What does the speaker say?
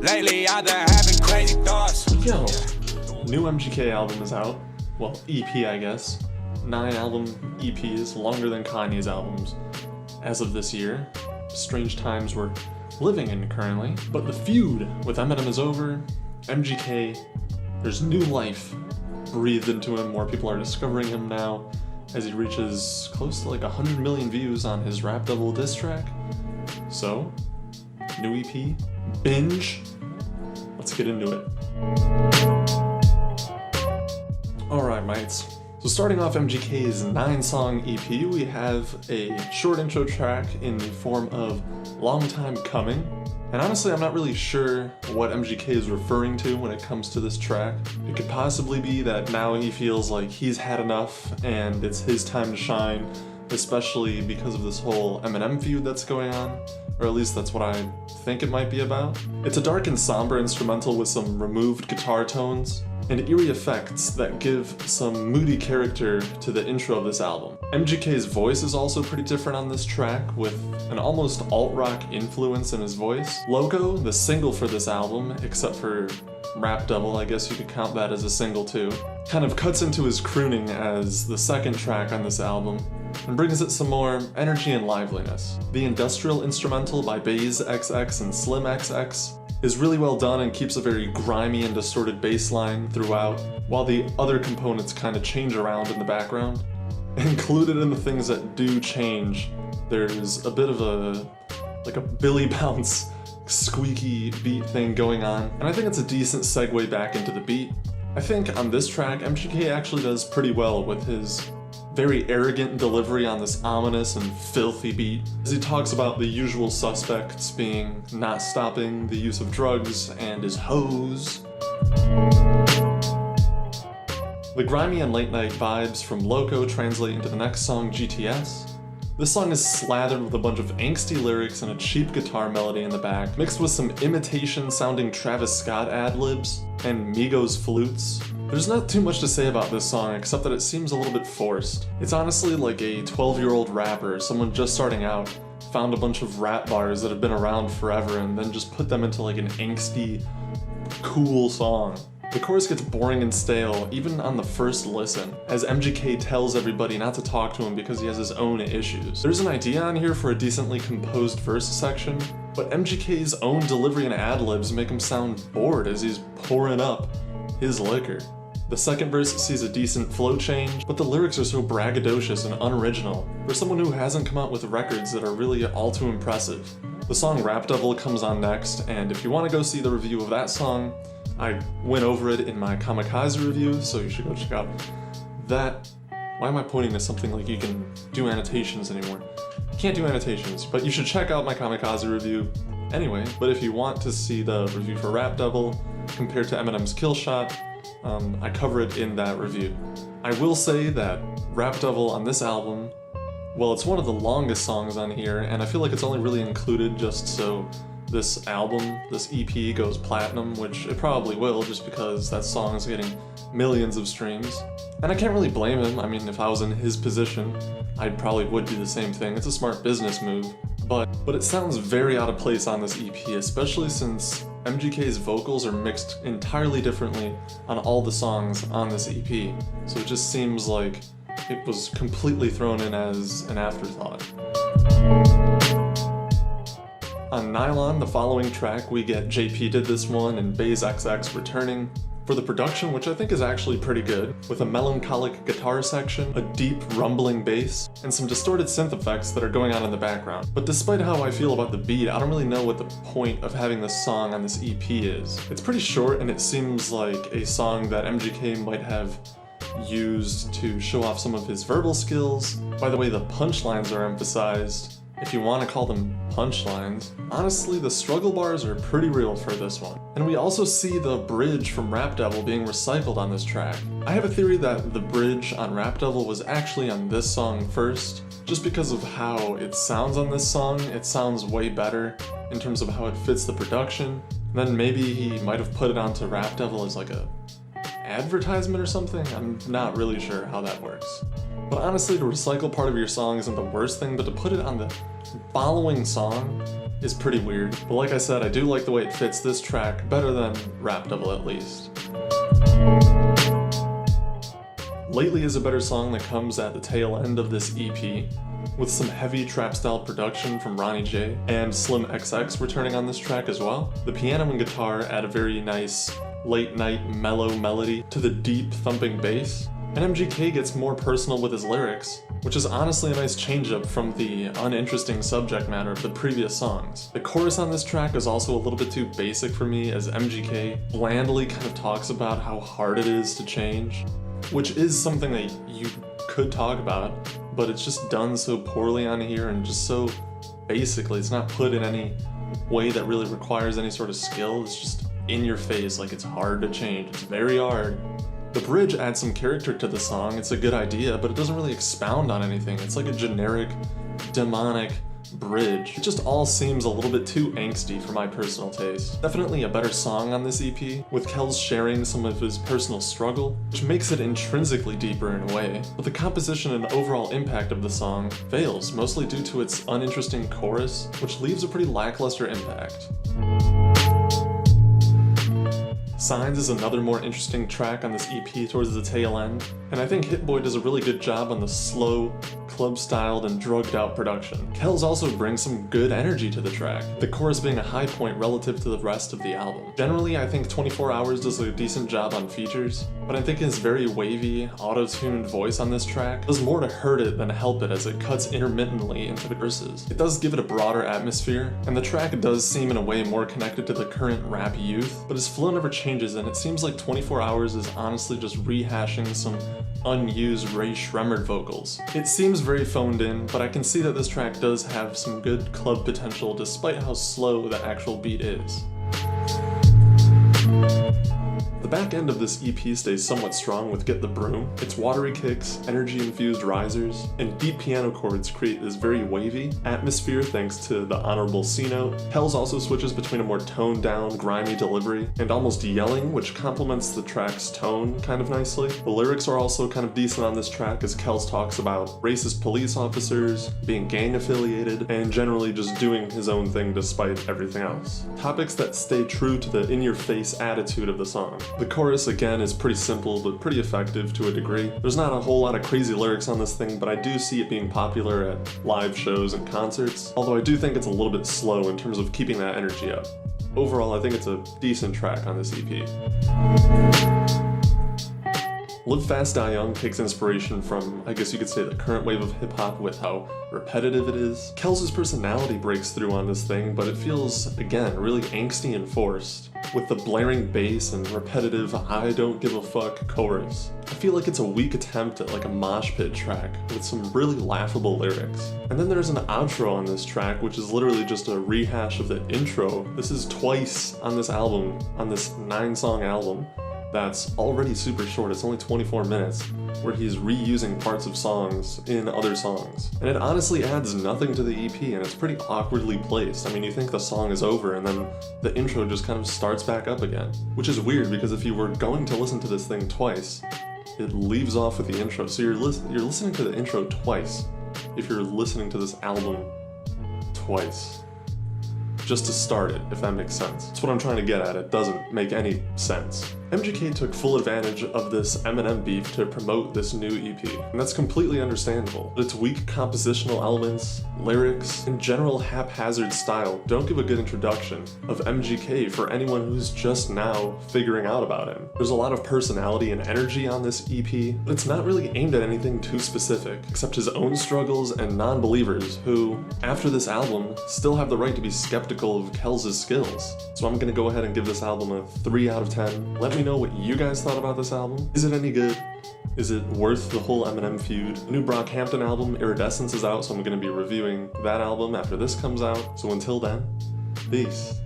Lately I've been having crazy thoughts. Yo, new MGK album is out. Well, EP I guess. 9 album EPs, longer than Kanye's albums as of this year. Strange times we're living in currently. But the feud with Eminem is over. MGK, there's new life breathed into him. More people are discovering him now as he reaches close to like 100 million views on his Rap Devil diss track. So, new EP, Binge. Let's get into it. Alright, mates. So starting off MGK's 9-song EP, we have a short intro track in the form of Long Time Coming. And honestly, I'm not really sure what MGK is referring to when it comes to this track. It could possibly be that now he feels like he's had enough and it's his time to shine, especially because of this whole Eminem feud that's going on, or at least that's what I think it might be about. It's a dark and somber instrumental with some removed guitar tones and eerie effects that give some moody character to the intro of this album. MGK's voice is also pretty different on this track, with an almost alt-rock influence in his voice. Loco, the single for this album, except for Rap Devil, I guess you could count that as a single too, kind of cuts into his crooning as the second track on this album, and brings it some more energy and liveliness. The industrial instrumental by Baze XX and Slim XX is really well done and keeps a very grimy and distorted bass line throughout, while the other components kind of change around in the background. Included in the things that do change, there's a bit of a Billy Bounce squeaky beat thing going on, and I think it's a decent segue back into the beat. I think on this track, MGK actually does pretty well with his very arrogant delivery on this ominous and filthy beat, as he talks about the usual suspects being not stopping the use of drugs and his hoes. The grimy and late night vibes from Loco translate into the next song, GTS. This song is slathered with a bunch of angsty lyrics and a cheap guitar melody in the back, mixed with some imitation-sounding Travis Scott ad-libs and Migos flutes. There's not too much to say about this song except that it seems a little bit forced. It's honestly like a 12-year-old rapper, someone just starting out, found a bunch of rap bars that have been around forever and then just put them into like an angsty, cool song. The chorus gets boring and stale, even on the first listen, as MGK tells everybody not to talk to him because he has his own issues. There's an idea on here for a decently composed verse section, but MGK's own delivery and ad-libs make him sound bored as he's pouring up his liquor. The second verse sees a decent flow change, but the lyrics are so braggadocious and unoriginal for someone who hasn't come out with records that are really all too impressive. The song Rap Devil comes on next, and if you want to go see the review of that song, I went over it in my Kamikaze review, so you should go check out that. Why am I pointing to something like you can do annotations anymore? You can't do annotations, but you should check out my Kamikaze review anyway. But if you want to see the review for Rap Devil compared to Eminem's Kill Shot, I cover it in that review. I will say that Rap Devil on this album, well, it's one of the longest songs on here, and I feel like it's only really included just so this album, this EP, goes platinum, which it probably will just because that song is getting millions of streams. And I can't really blame him. I mean, if I was in his position, I probably would do the same thing. It's a smart business move. But it sounds very out of place on this EP, especially since MGK's vocals are mixed entirely differently on all the songs on this EP. So it just seems like it was completely thrown in as an afterthought. On Nylon, the following track, we get JP Did This One and Baze XX returning for the production, which I think is actually pretty good, with a melancholic guitar section, a deep rumbling bass, and some distorted synth effects that are going on in the background. But despite how I feel about the beat, I don't really know what the point of having this song on this EP is. It's pretty short, and it seems like a song that MGK might have used to show off some of his verbal skills. By the way, the punchlines are emphasized, if you want to call them punchlines. Honestly, the struggle bars are pretty real for this one. And we also see the bridge from Rap Devil being recycled on this track. I have a theory that the bridge on Rap Devil was actually on this song first, just because of how it sounds on this song. It sounds way better in terms of how it fits the production. And then maybe he might have put it onto Rap Devil as like a advertisement or something? I'm not really sure how that works. But honestly, to recycle part of your song isn't the worst thing, but to put it on the following song is pretty weird. But like I said, I do like the way it fits this track better than Rap Double at least. Lately is a better song that comes at the tail end of this EP, with some heavy trap-style production from Ronnie J and Slim XX returning on this track as well. The piano and guitar add a very nice late-night mellow melody to the deep thumping bass, and MGK gets more personal with his lyrics, which is honestly a nice change-up from the uninteresting subject matter of the previous songs. The chorus on this track is also a little bit too basic for me, as MGK blandly kind of talks about how hard it is to change, which is something that you could talk about, but it's just done so poorly on here and just so basically. It's not put in any way that really requires any sort of skill. It's just in your face, like it's hard to change. It's very hard. The bridge adds some character to the song. It's a good idea, but it doesn't really expound on anything. It's like a generic, demonic bridge. It just all seems a little bit too angsty for my personal taste. Definitely a better song on this EP, with Kelz sharing some of his personal struggle, which makes it intrinsically deeper in a way, but the composition and overall impact of the song fails, mostly due to its uninteresting chorus, which leaves a pretty lackluster impact. Signs is another more interesting track on this EP towards the tail end, and I think Hit Boy does a really good job on the slow, club-styled, and drugged-out production. Kelz also brings some good energy to the track, the chorus being a high point relative to the rest of the album. Generally, I think 24 Hours does a decent job on features, but I think his very wavy, auto-tuned voice on this track does more to hurt it than help it, as it cuts intermittently into the verses. It does give it a broader atmosphere, and the track does seem in a way more connected to the current rap youth, but his flow never changes, and it seems like 24 Hours is honestly just rehashing some unused Ray Shremmerd vocals. It seems very phoned in, but I can see that this track does have some good club potential despite how slow the actual beat is. The back end of this EP stays somewhat strong with Get the Broom. Its watery kicks, energy-infused risers, and deep piano chords create this very wavy atmosphere thanks to the honorable C note. Kelz also switches between a more toned-down, grimy delivery and almost yelling, which complements the track's tone kind of nicely. The lyrics are also kind of decent on this track, as Kelz talks about racist police officers, being gang-affiliated, and generally just doing his own thing despite everything else. Topics that stay true to the in-your-face attitude of the song. The chorus, again, is pretty simple but pretty effective to a degree. There's not a whole lot of crazy lyrics on this thing, but I do see it being popular at live shows and concerts, although I do think it's a little bit slow in terms of keeping that energy up. Overall, I think it's a decent track on this EP. Live Fast Die Young takes inspiration from, I guess you could say, the current wave of hip-hop with how repetitive it is. Kelz's personality breaks through on this thing, but it feels, again, really angsty and forced, with the blaring bass and repetitive I don't give a fuck chorus. I feel like it's a weak attempt at like a mosh pit track with some really laughable lyrics. And then there's an outro on this track, which is literally just a rehash of the intro. This is twice on this album, on this 9-song album, that's already super short. It's only 24 minutes, where he's reusing parts of songs in other songs. And it honestly adds nothing to the EP, and it's pretty awkwardly placed. I mean, you think the song is over, and then the intro just kind of starts back up again. Which is weird, because if you were going to listen to this thing twice, it leaves off with the intro. So you're listening to the intro twice, if you're listening to this album twice. Just to start it, if that makes sense. That's what I'm trying to get at. It doesn't make any sense. MGK took full advantage of this Eminem beef to promote this new EP, and that's completely understandable. But its weak compositional elements, lyrics, and general haphazard style don't give a good introduction of MGK for anyone who's just now figuring out about him. There's a lot of personality and energy on this EP, but it's not really aimed at anything too specific, except his own struggles and non-believers who, after this album, still have the right to be skeptical of Kelz's skills. So I'm gonna go ahead and give this album a 3 out of 10. Let me know what you guys thought about this album. Is it any good? Is it worth the whole Eminem feud? The new Brockhampton album, Iridescence, is out, so I'm going to be reviewing that album after this comes out. So until then, peace.